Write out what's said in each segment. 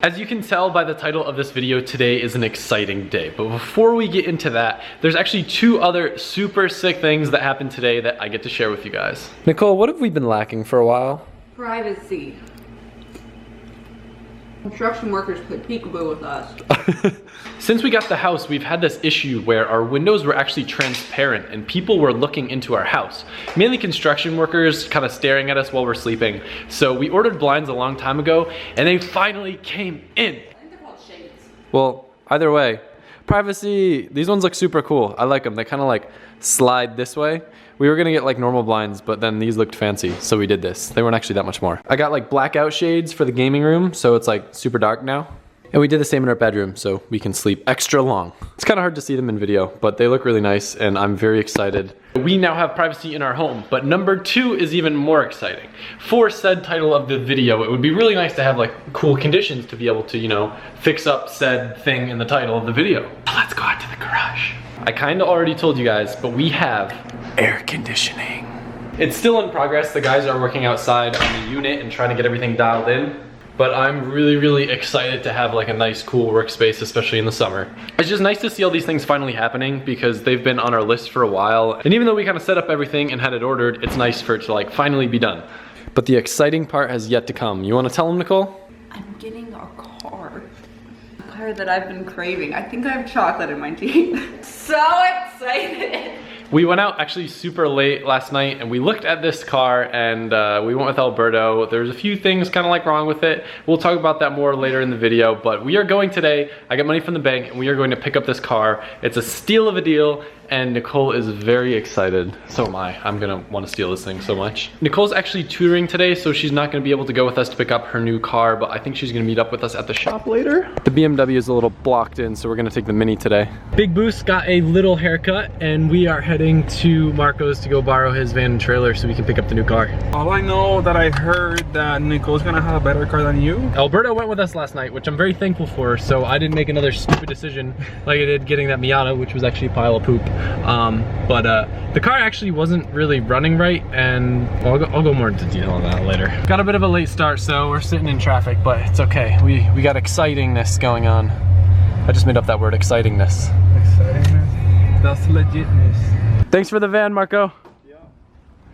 As you can tell by the title of this video, today is an exciting day. But before we get into that, there's actually two other super sick things that happened today that I get to share with you guys. Nicole, what have we been lacking for a while? Privacy. Construction workers play peekaboo with us. Since we got the house, we've had this issue where our windows were actually transparent and people were looking into our house. Mainly construction workers kind of staring at us while we're sleeping. So we ordered blinds a long time ago and they finally came in. I think they're called shades. Well, either way, privacy. These ones look super cool. I like them. They kind of like slide this way. We were gonna get like normal blinds, but then these looked fancy, so we did this. They weren't actually that much more. I got like blackout shades for the gaming room, so it's like super dark now. And we did the same in our bedroom, so we can sleep extra long. It's kind of hard to see them in video, but they look really nice, and I'm very excited. We now have privacy in our home, but number two is even more exciting. For said title of the video, it would be really nice to have like cool conditions to be able to, you know, fix up said thing in the title of the video. Let's go out to the garage. I kind of already told you guys, but we have air conditioning. It's still in progress. The guys are working outside on the unit and trying to get everything dialed in. But I'm really excited to have like a nice cool workspace, especially in the summer. It's just nice to see all these things finally happening because they've been on our list for a while. And even though we kind of set up everything and had it ordered, it's nice for it to like finally be done. But the exciting part has yet to come. You want to tell them, Nicole? I'm getting a car. A car that I've been craving. I think I have chocolate in my teeth. So excited. We went out actually super late last night and we looked at this car and we went with Alberto. There's a few things kind of like wrong with it. We'll talk about that more later in the video, but we are going today. I got money from the bank and we are going to pick up this car. It's a steal of a deal and Nicole is very excited. So am I. I'm gonna want to steal this thing so much. Nicole's actually tutoring today, so she's not gonna be able to go with us to pick up her new car, but I think she's gonna meet up with us at the shop later. The BMW is a little blocked in, so we're gonna take the Mini today. Big Boost got a little haircut and we are heading to Marco's to go borrow his van and trailer so we can pick up the new car. All I know that I heard that Nicole's gonna have a better car than you. Alberto went with us last night, which I'm very thankful for, so I didn't make another stupid decision like I did getting that Miata, which was actually a pile of poop. The car actually wasn't really running right, and well, I'll go more into detail on that later. Got a bit of a late start, so we're sitting in traffic, but it's okay. We got excitingness going on. I just made up that word, excitingness. Excitingness? That's legitness. Thanks for the van, Marco.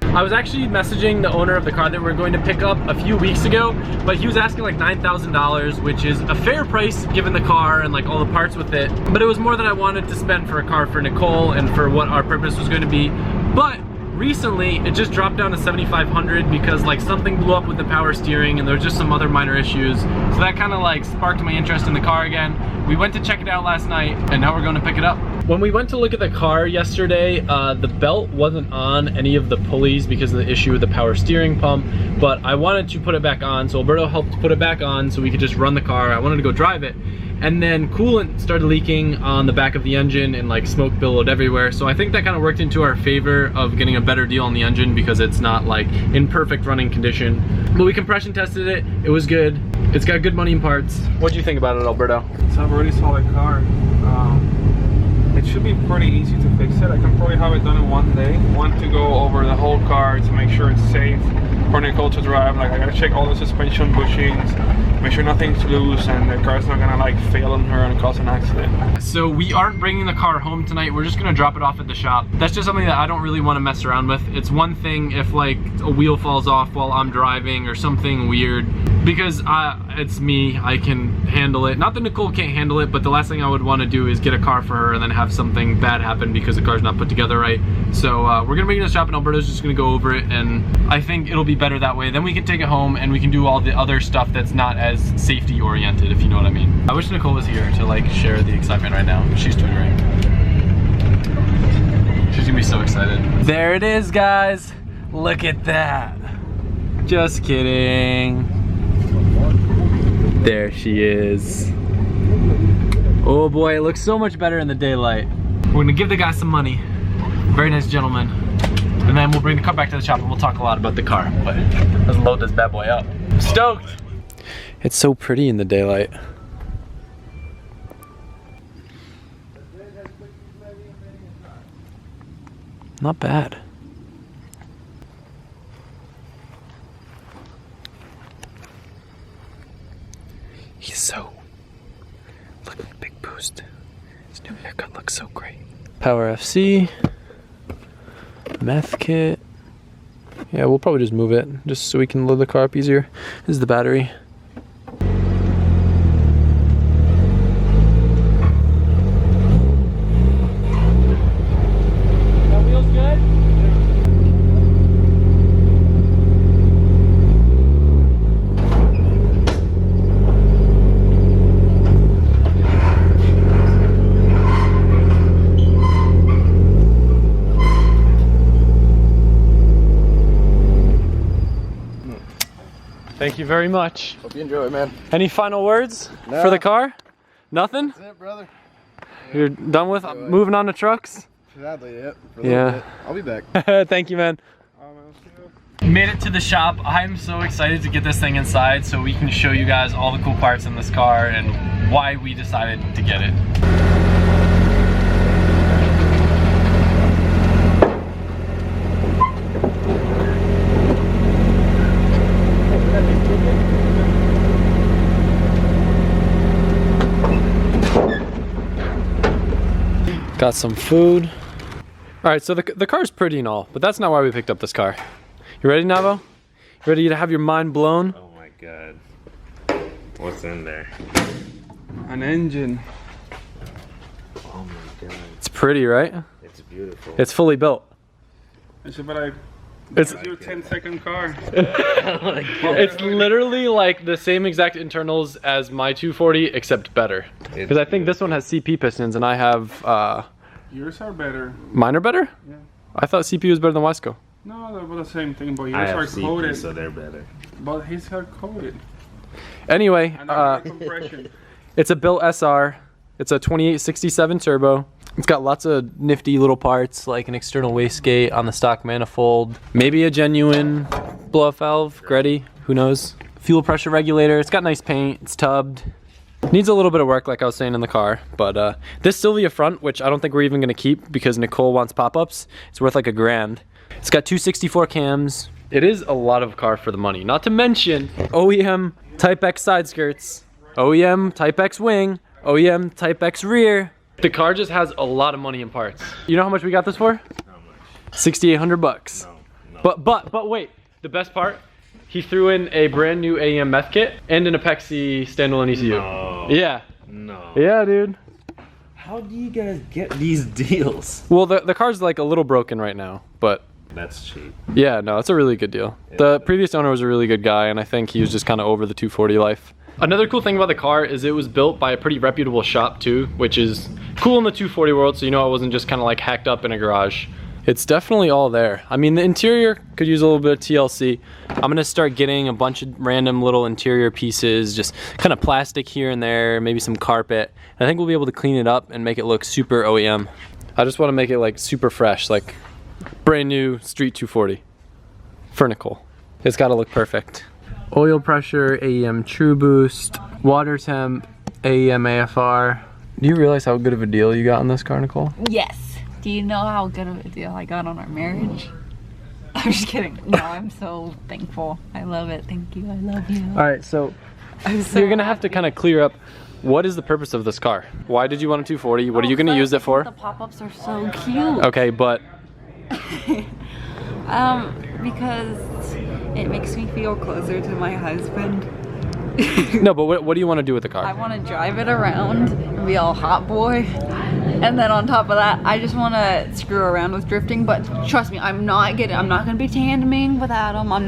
I was actually messaging the owner of the car that we're going to pick up a few weeks ago, but he was asking like $9,000, which is a fair price given the car and like all the parts with it. But it was more than I wanted to spend for a car for Nicole and for what our purpose was going to be. But recently, it just dropped down to $7,500 because like something blew up with the power steering and there was just some other minor issues. So that kind of like sparked my interest in the car again. We went to check it out last night and now we're going to pick it up. When we went to look at the car yesterday, the belt wasn't on any of the pulleys because of the issue with the power steering pump, but I wanted to put it back on, so Alberto helped put it back on so we could just run the car. I wanted to go drive it. And then coolant started leaking on the back of the engine and like smoke billowed everywhere. So I think that kind of worked into our favor of getting a better deal on the engine because it's not like in perfect running condition. But we compression tested it, it was good. It's got good money in parts. What do you think about it, Alberto? It's a really solid car. It should be pretty easy to fix it. I can probably have it done in one day. I want to go over the whole car to make sure it's safe for Nicole to drive. Like I gotta check all the suspension bushings, make sure nothing's loose and the car's not gonna like fail on her and cause an accident. So we aren't bringing the car home tonight. We're just gonna drop it off at the shop. That's just something that I don't really want to mess around with. It's one thing if like a wheel falls off while I'm driving or something weird, because it's me, I can handle it. Not that Nicole can't handle it, but the last thing I would want to do is get a car for her and then have something bad happen because the car's not put together right. So we're gonna bring it to the shop and Alberto's just gonna go over it, and I think it'll be better that way. Then we can take it home and we can do all the other stuff that's not as safety oriented, if you know what I mean. I wish Nicole was here to like share the excitement right now. She's tutoring. She's gonna be so excited. There it is, guys. Look at that. Just kidding. There she is. Oh boy, it looks so much better in the daylight. We're gonna give the guy some money. Very nice gentleman. And then we'll bring the car back to the shop and we'll talk a lot about the car. But let's load this bad boy up. I'm stoked. It's so pretty in the daylight. Not bad. He's so, look, big boost. His new haircut looks so great. Power FC, meth kit. Yeah, we'll probably just move it just so we can load the car up easier. This is the battery. That wheel's good? Thank you very much. Hope you enjoy it, man. Any final words No. for the car? Nothing? That's it, brother. You're done with moving on to trucks? Sadly, yep. Yeah. I'll be back. Thank you, man. Made it to the shop. I'm so excited to get this thing inside so we can show you guys all the cool parts in this car and why we decided to get it. Got some food. All right, so the car's pretty and all, but that's not why we picked up this car. You ready, Navo? You ready to have your mind blown? Oh my god. What's in there? An engine. Oh my god. It's pretty, right? It's beautiful. It's fully built. It's your It's 10-second car. it's literally like the same exact internals as my 240, except better. Because I think this one has CP pistons, and I have Yours are better. mine are better. Yeah. I thought CP was better than Wisco. No, they're both the same thing, but I yours have are CP, coated. so they're better. But his are coated. Anyway, And I like compression. it's a built SR. It's a 2867 turbo. It's got lots of nifty little parts, like an external wastegate on the stock manifold, maybe a genuine blow-off valve, Greddy, who knows. Fuel pressure regulator. It's got nice paint. It's tubbed. Needs a little bit of work, like I was saying in the car, but this Sylvia front, which I don't think we're even gonna keep because Nicole wants pop-ups, it's worth like $1,000. It's got 264 cams. It is a lot of car for the money. Not to mention OEM Type X side skirts, OEM Type X wing, OEM Type X rear. The car just has a lot of money in parts. You know how much we got this for? How much? 6,800 bucks. No. But wait, the best part, he threw in a brand new AEM meth kit and an Apexi standalone ECU. No. Yeah. No. Yeah, dude. How do you guys get these deals? Well, the car's like a little broken right now, but That's cheap. yeah, no, it's a really good deal. The previous owner was a really good guy, and I think he was just kind of over the 240 life. Another cool thing about the car is it was built by a pretty reputable shop too, which is cool in the 240 world, so you know it wasn't just kind of like hacked up in a garage. It's definitely all there. I mean, the interior could use a little bit of TLC. I'm gonna start getting a bunch of random little interior pieces, just kind of plastic here and there, maybe some carpet. I think we'll be able to clean it up and make it look super OEM. I just wanna make it like super fresh, like brand new street 240 for Nicole. It's gotta look perfect. Oil pressure, AEM True Boost, water temp, AEM AFR. Do you realize how good of a deal you got on this car, Nicole? Yes. Do you know how good of a deal I got on our marriage? I'm just kidding. No, I'm so thankful. I love it. Thank you. I love you. All right, so I'm so you're gonna have to happy. kind of clear up, what is the purpose of this car? Why did you want a 240? What are you gonna use it for? The pop-ups are so cute. Okay, but Because it makes me feel closer to my husband. no, but what do you want to do with the I car? want to drive it around and be all hot boy. And then on top of that, I just want to screw around with drifting. But trust me, I'm not going to be tandeming with Adam. I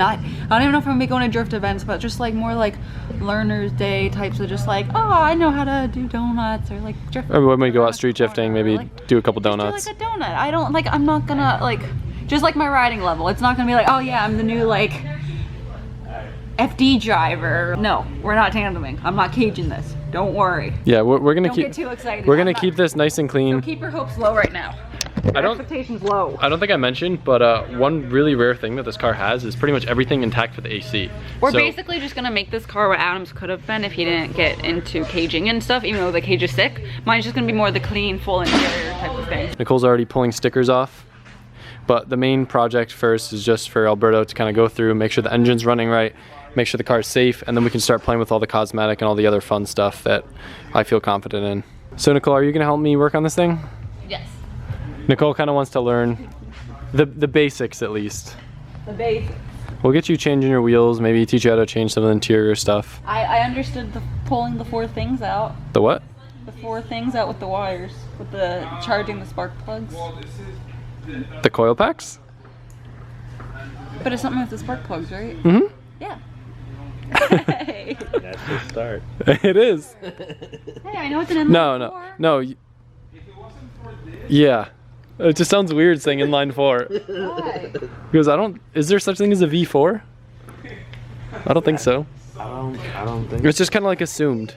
don't even know if I'm going to be going to drift events, but just like more like learner's day types of just like, oh, I know how to do donuts or like drift. Or when we go out street drifting, maybe like, do a couple just donuts. do like a donut. I don't like, I'm not going to like, just like my riding level. It's not going to be like, oh yeah, I'm the new like FD driver. No, we're not tandeming. I'm not caging this. Don't worry. Yeah, we're gonna Don't keep. get too excited. We're gonna I'm not- keep this nice and clean. So keep your hopes low right now. I don't. Expectations low. I don't think I mentioned, but one really rare thing that this car has is pretty much everything intact for the AC. We're So- basically just gonna make this car what Adam's could have been if he didn't get into caging and stuff, even though the cage is sick. Mine's just gonna be more the clean, full interior type of thing. Nicole's already pulling stickers off, but the main project first is just for Alberto to kind of go through, make sure the engine's running right, make sure the car is safe, and then we can start playing with all the cosmetic and all the other fun stuff that I feel confident in. So Nicole, are you gonna help me work on this thing? Yes. Nicole kind of wants to learn the basics at least. The basics. We'll get you changing your wheels, maybe teach you how to change some of the interior stuff. I understood pulling the 4 things out. The what? The 4 things out with the wires, with the charging the spark plugs. The coil packs? But it's something with the spark plugs, right? Mm-hmm. Yeah. Hey. That's the start. It is. Hey, I know it's an inline No. 4. No. Yeah. It just sounds weird saying inline 4. Why? Because is there such thing as a V4? I don't think so. I don't think. It's just kind of like assumed.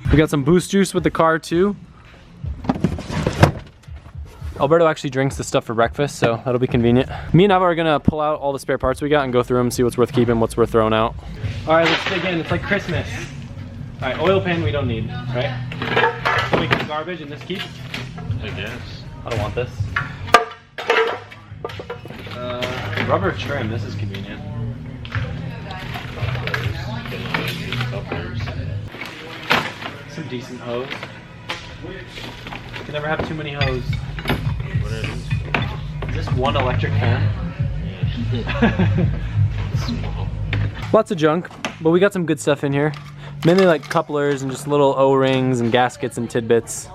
We got some boost juice with the car too. Alberto actually drinks this stuff for breakfast, so that'll be convenient. Me and Ava are gonna pull out all the spare parts we got and go through them, see what's worth keeping, what's worth throwing out. All right, let's dig in. It's like Christmas. All right, oil pan we don't need, right? Can we keep garbage and this keeps? I guess. I don't want this. Rubber trim, this is convenient. Some decent hose. You can never have too many hose. What are these? Is this one electric fan? Small. Lots of junk, but we got some good stuff in here. Mainly like couplers and just little O-rings and gaskets and tidbits.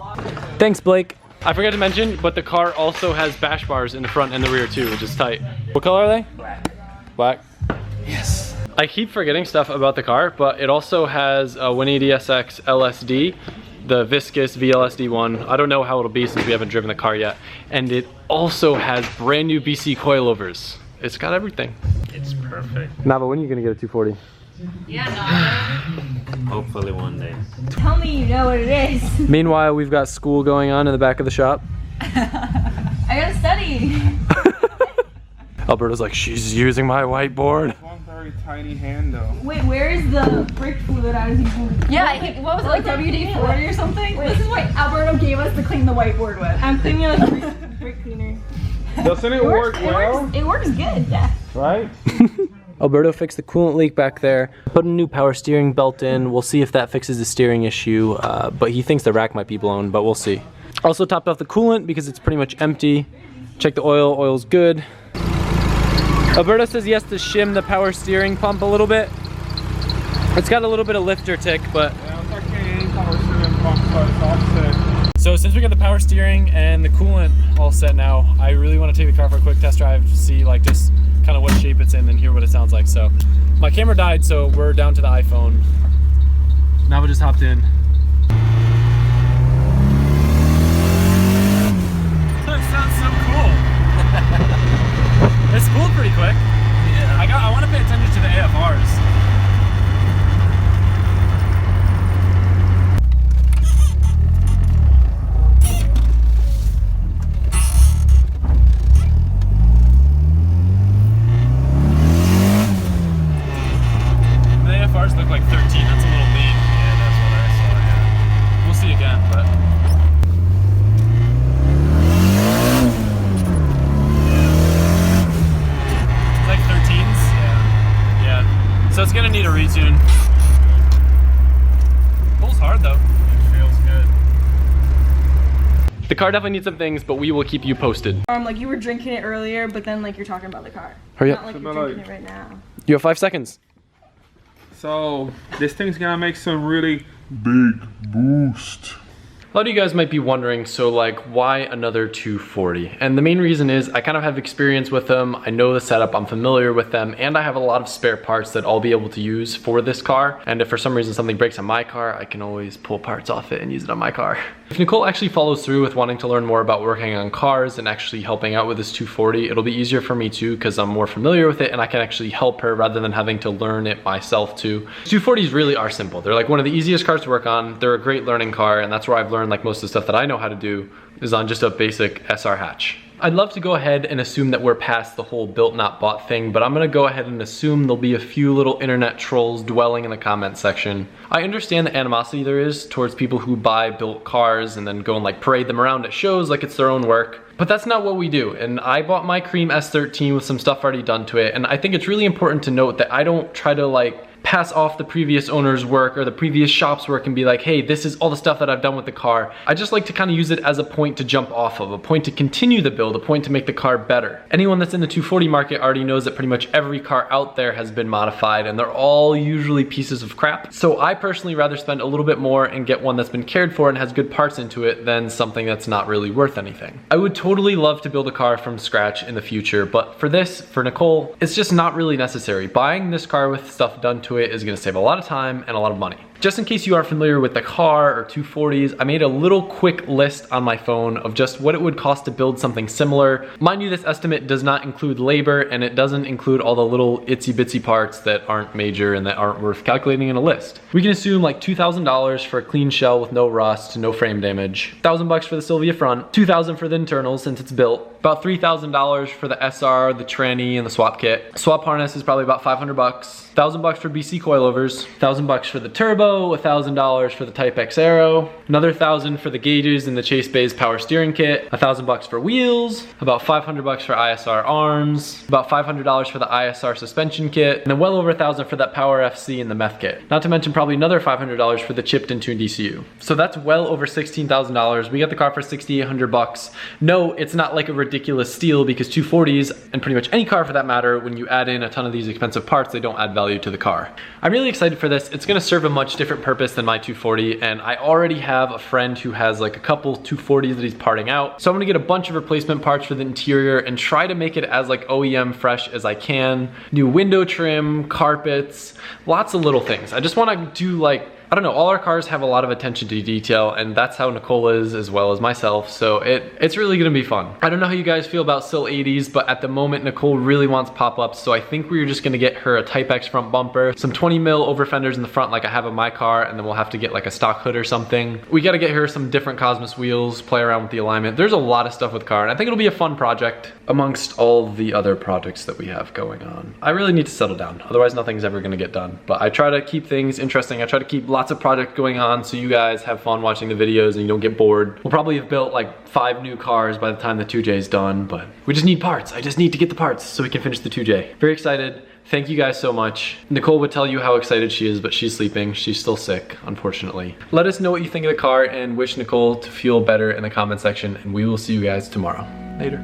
Thanks, Blake. I forgot to mention, but the car also has bash bars in the front and the rear too, which is tight. What color are they? Black. Black. Yes. I keep forgetting stuff about the car, but it also has a 180SX LSD, the viscous VLSD one. I don't know how it'll be since we haven't driven the car yet. And it also has brand new BC coilovers. It's got everything. It's perfect. Nava, when are you gonna get a 240? Yeah, Hopefully one day. no. Tell me you know what it is. Meanwhile, we've got school going on in the back of the shop. I gotta study. Alberto's like, she's using my whiteboard. One very tiny hand though. Wait, where is the brake fluid I was using? Yeah, what was it, like WD-40 or something? Wait, this is what Alberto gave us to clean the whiteboard with. I'm cleaning it with brake cleaner. Doesn't it work well? It works good, yeah. Right? Alberto fixed the coolant leak back there, put a new power steering belt in. We'll see if that fixes the steering issue, but he thinks the rack might be blown, but we'll see. Also topped off the coolant because it's pretty much empty. Check the oil, oil's good. Alberto says he has to shim the power steering pump a little bit. It's got a little bit of lifter tick, but... Yeah, it's okay, any power steering pump, so it's all set. So since we got the power steering and the coolant all set now, I really want to take the car for a quick test drive to see like just kind of what shape it's in and hear what it sounds like. So my camera died, so we're down to the iPhone. Nava just hopped in. That sounds so cool. It's cooled pretty quick. Yeah. I want to pay attention to the AFRs. Look like 13, that's a little lean. Yeah, that's what I saw, yeah. We'll see again, but... It's like 13s? Yeah. Yeah. So it's gonna need a retune. Pulls hard though. It feels good. The car definitely needs some things, but we will keep you posted. Like you were drinking it earlier, but then like you're talking about the car. Hurry Not up. like So you're like- drinking it right now. You have 5 seconds. So this thing's gonna make some really big boost. A lot of you guys might be wondering, so like, why another 240? And the main reason is I kind of have experience with them, I know the setup, I'm familiar with them, and I have a lot of spare parts that I'll be able to use for this car. And if for some reason something breaks on my car, I can always pull parts off it and use it on my car. If Nicole actually follows through with wanting to learn more about working on cars and actually helping out with this 240, it'll be easier for me too, because I'm more familiar with it and I can actually help her rather than having to learn it myself too. 240s really are simple. They're like one of the easiest cars to work on. They're a great learning car, and that's where I've learned like most of the stuff that I know how to do is on just a basic SR hatch. I'd love to go ahead and assume that we're past the whole built not bought thing, but I'm gonna go ahead and assume there'll be a few little internet trolls dwelling in the comment section. I understand the animosity there is towards people who buy built cars and then go and like parade them around at shows like it's their own work, but that's not what we do. And I bought my cream S13 with some stuff already done to it, and I think it's really important to note that I don't try to like pass off the previous owner's work or the previous shop's work and be like, hey, this is all the stuff that I've done with the car. I just like to kind of use it as a point to jump off of, a point to continue the build, a point to make the car better. Anyone that's in the 240 market already knows that pretty much every car out there has been modified and they're all usually pieces of crap. So I personally rather spend a little bit more and get one that's been cared for and has good parts into it than something that's not really worth anything. I would totally love to build a car from scratch in the future, but for this, for Nicole, it's just not really necessary. Buying this car with stuff done to it is gonna save a lot of time and a lot of money. Just in case you are familiar with the car or 240s, I made a little quick list on my phone of just what it would cost to build something similar. Mind you, this estimate does not include labor and it doesn't include all the little itsy bitsy parts that aren't major and that aren't worth calculating in a list. We can assume like $2,000 for a clean shell with no rust, no frame damage, $1,000 for the Sylvia front, $2,000 for the internals since it's built, about $3,000 for the SR, the tranny, and the swap kit. Swap harness is probably about $500, $1,000 for BC coilovers, $1,000 for the turbo, $1,000 for the Type X Aero, another $1,000 for the gauges and the Chase Bay's power steering kit, $1,000 for wheels, about $500 for ISR arms, about $500 for the ISR suspension kit, and then well over $1,000 for that power FC and the meth kit. Not to mention probably another $500 for the chipped and tuned ECU. So that's well over $16,000. We got the car for $6,800. No, it's not like a ridiculous steal because 240s, and pretty much any car for that matter, when you add in a ton of these expensive parts, they don't add value to the car. I'm really excited for this. It's gonna serve a much different purpose than my 240, and I already have a friend who has like a couple 240s that he's parting out. So I'm gonna get a bunch of replacement parts for the interior and try to make it as like OEM fresh as I can. New window trim, carpets, lots of little things. I just wanna do like, I don't know, all our cars have a lot of attention to detail, and that's how Nicole is as well as myself, so it's really gonna be fun. I don't know how you guys feel about Sil 80s, but at the moment Nicole really wants pop-ups, so I think we're just gonna get her a Type X front bumper, some 20 mil over fenders in the front like I have on my car, and then we'll have to get like a stock hood or something. We gotta get her some different Cosmos wheels, play around with the alignment. There's a lot of stuff with the car, and I think it'll be a fun project amongst all the other projects that we have going on. I really need to settle down, otherwise nothing's ever gonna get done. But I try to keep things interesting. I try to keep lots of projects going on so you guys have fun watching the videos and you don't get bored. We'll probably have built like 5 new cars by the time the 2J is done, but we just need parts. I just need to get the parts so we can finish the 2J. Very excited. Thank you guys so much. Nicole would tell you how excited she is, but she's sleeping. She's still sick, unfortunately. Let us know what you think of the car and wish Nicole to feel better in the comment section, and we will see you guys tomorrow. Later.